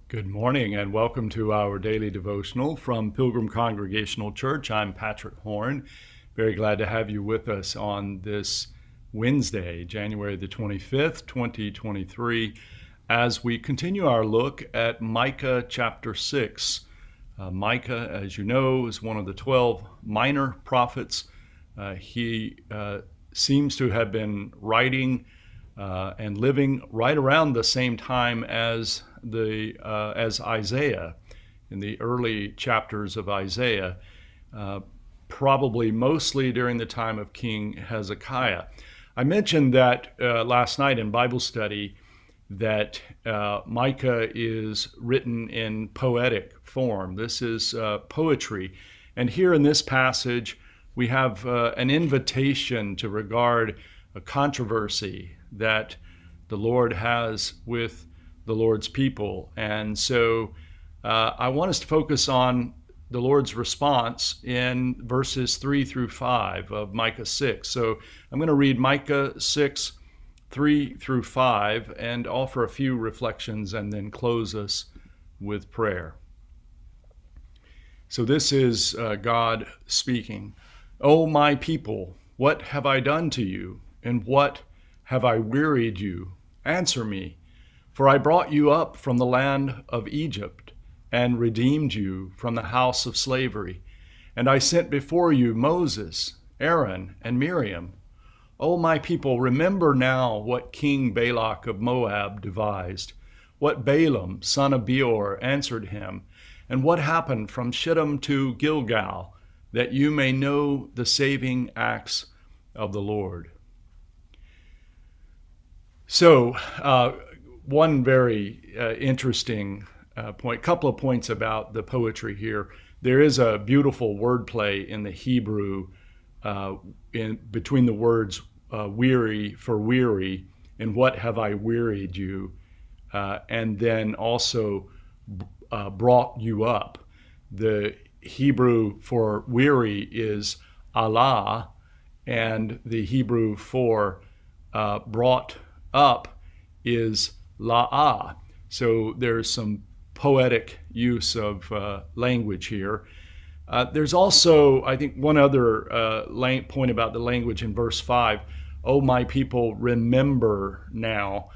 Good morning and welcome to our daily devotional from Pilgrim Congregational Church. I'm Patrick Horn. Very glad to have you with us on this Wednesday, January the 25th, 2023, as we continue our look at Micah chapter 6. Micah, as you know, is one of the 12 minor prophets. He seems to have been writing and living right around the same time as Isaiah, in the early chapters of Isaiah, probably mostly during the time of King Hezekiah. I mentioned that last night in Bible study that Micah is written in poetic form. This is poetry. And here in this passage, we have an invitation to regard a controversy that the Lord has with the Lord's people. And so I want us to focus on the Lord's response in verses 3 through 5 of Micah 6. So I'm going to read Micah 6, 3 through 5, and offer a few reflections and then close us with prayer. So this is God speaking. O my people, what have I done to you? And what have I wearied you? Answer me. For I brought you up from the land of Egypt and redeemed you from the house of slavery. And I sent before you Moses, Aaron, and Miriam. O my people, remember now what King Balak of Moab devised, what Balaam, son of Beor, answered him, and what happened from Shittim to Gilgal, that you may know the saving acts of the Lord. So, one very interesting point, couple of points about the poetry here. There is a beautiful wordplay in the Hebrew between the words weary for weary and what have I wearied you, and then also brought you up. The Hebrew for weary is Allah, and the Hebrew for brought up is la'ah. So there's some poetic use of language here. There's also, I think, one other point about the language in verse 5. Oh, my people, remember now.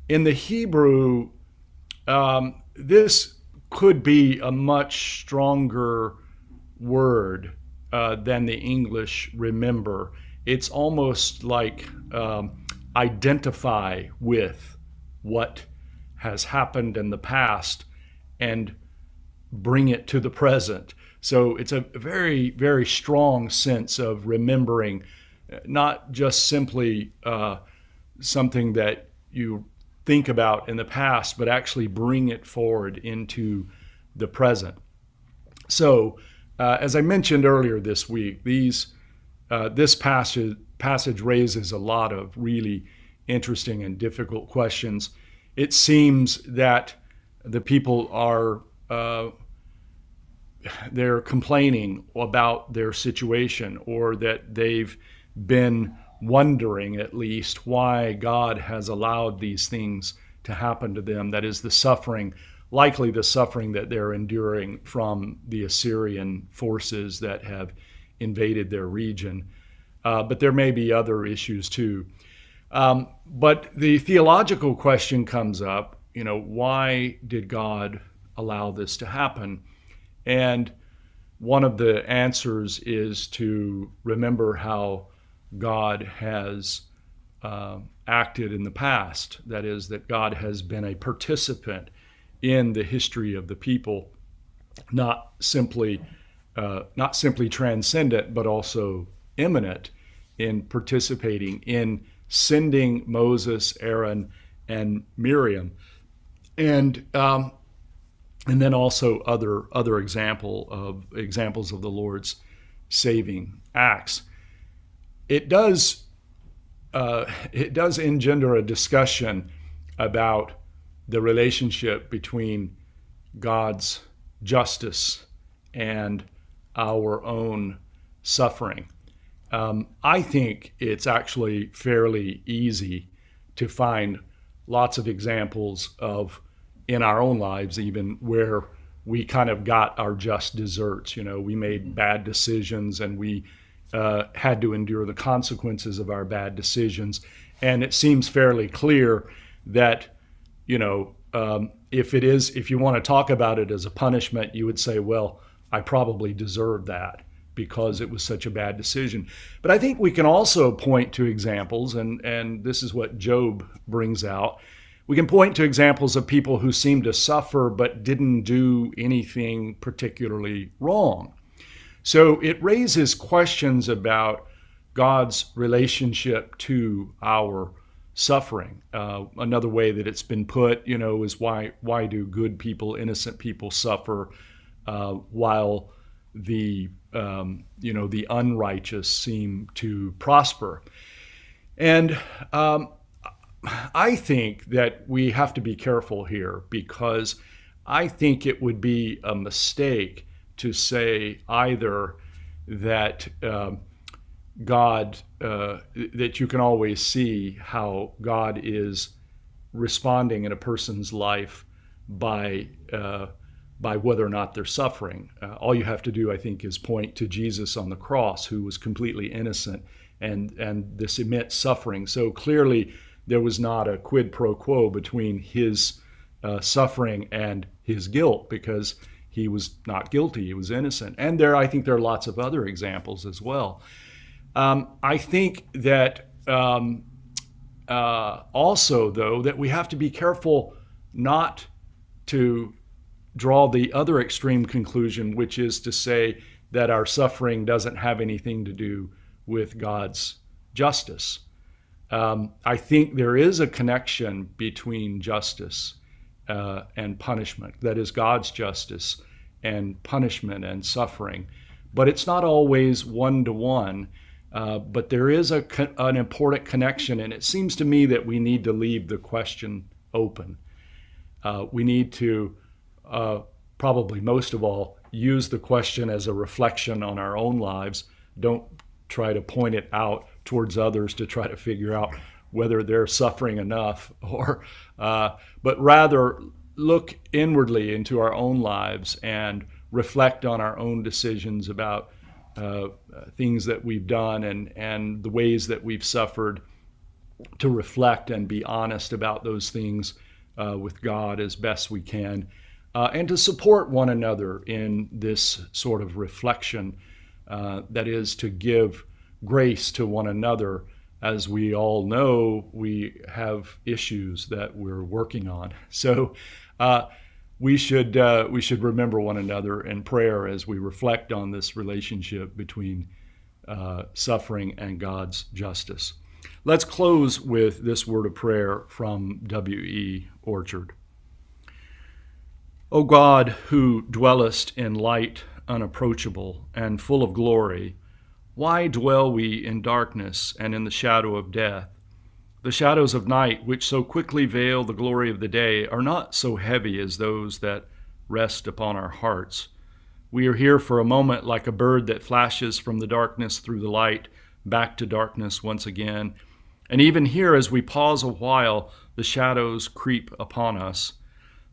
In the Hebrew, this could be a much stronger word than the English remember. It's almost like identify with what has happened in the past and bring it to the present. So it's a very, very strong sense of remembering, not just simply something that you think about in the past, but actually bring it forward into the present. So as I mentioned earlier this week, this passage raises a lot of really interesting and difficult questions. It seems that the people are they're complaining about their situation, or that they've been wondering at least why God has allowed these things to happen to them. That is, the suffering, likely the suffering that they're enduring from the Assyrian forces that have invaded their region. But there may be other issues too. But the theological question comes up, why did God allow this to happen? And one of the answers is to remember how God has acted in the past. That is, that God has been a participant in the history of the people, not simply transcendent, but also immanent in participating in sending Moses, Aaron, and Miriam, and then also other examples of the Lord's saving acts. It does engender a discussion about the relationship between God's justice and our own suffering. I think it's actually fairly easy to find lots of examples of in our own lives, even where we kind of got our just desserts. We made bad decisions, and we had to endure the consequences of our bad decisions. And it seems fairly clear that, if you want to talk about it as a punishment, you would say, well, I probably deserve that because it was such a bad decision. But I think we can also point to examples, and this is what Job brings out. We can point to examples of people who seemed to suffer but didn't do anything particularly wrong. So it raises questions about God's relationship to our suffering. Another way that it's been put, is why do good people, innocent people suffer while the unrighteous seem to prosper? And I think that we have to be careful here, because I think it would be a mistake to say either that that you can always see how God is responding in a person's life by whether or not they're suffering. All you have to do, I think, is point to Jesus on the cross, who was completely innocent and this immense suffering. So clearly, there was not a quid pro quo between his suffering and his guilt, because he was not guilty, he was innocent. And I think there are lots of other examples as well. I think that also, though, that we have to be careful not to draw the other extreme conclusion, which is to say that our suffering doesn't have anything to do with God's justice. I think there is a connection between justice and punishment, that is, God's justice and punishment and suffering. But it's not always one-to-one, but there is an important connection, and it seems to me that we need to leave the question open. We need to, probably most of all, use the question as a reflection on our own lives. Don't try to point it out towards others to try to figure out whether they're suffering enough, but rather look inwardly into our own lives and reflect on our own decisions about things that we've done and the ways that we've suffered, to reflect and be honest about those things with God as best we can, and to support one another in this sort of reflection, that is, to give grace to one another. As we all know, we have issues that we're working on. So we should remember one another in prayer as we reflect on this relationship between suffering and God's justice. Let's close with this word of prayer from W.E. Orchard. O God, who dwellest in light unapproachable and full of glory, why dwell we in darkness and in the shadow of death? The shadows of night, which so quickly veil the glory of the day, are not so heavy as those that rest upon our hearts. We are here for a moment like a bird that flashes from the darkness through the light, back to darkness once again. And even here, as we pause a while, the shadows creep upon us.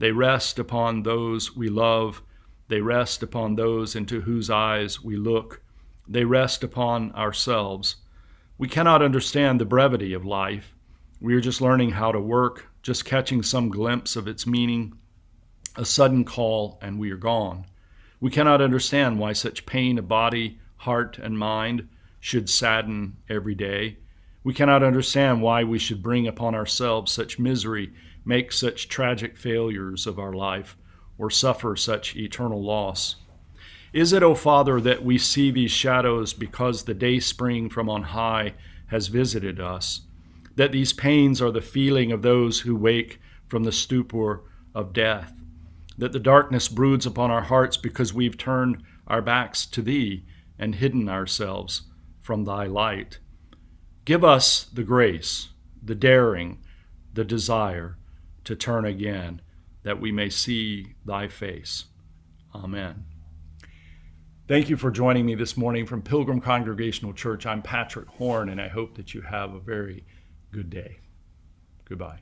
They rest upon those we love. They rest upon those into whose eyes we look. They rest upon ourselves. We cannot understand the brevity of life. We are just learning how to work, just catching some glimpse of its meaning, a sudden call, and we are gone. We cannot understand why such pain of body, heart, and mind should sadden every day. We cannot understand why we should bring upon ourselves such misery, make such tragic failures of our life, or suffer such eternal loss. Is it, O Father, that we see these shadows because the day spring from on high has visited us, that these pains are the feeling of those who wake from the stupor of death, that the darkness broods upon our hearts because we've turned our backs to Thee and hidden ourselves from Thy light? Give us the grace, the daring, the desire to turn again, that we may see Thy face. Amen. Thank you for joining me this morning from Pilgrim Congregational Church. I'm Patrick Horn, and I hope that you have a very good day. Goodbye.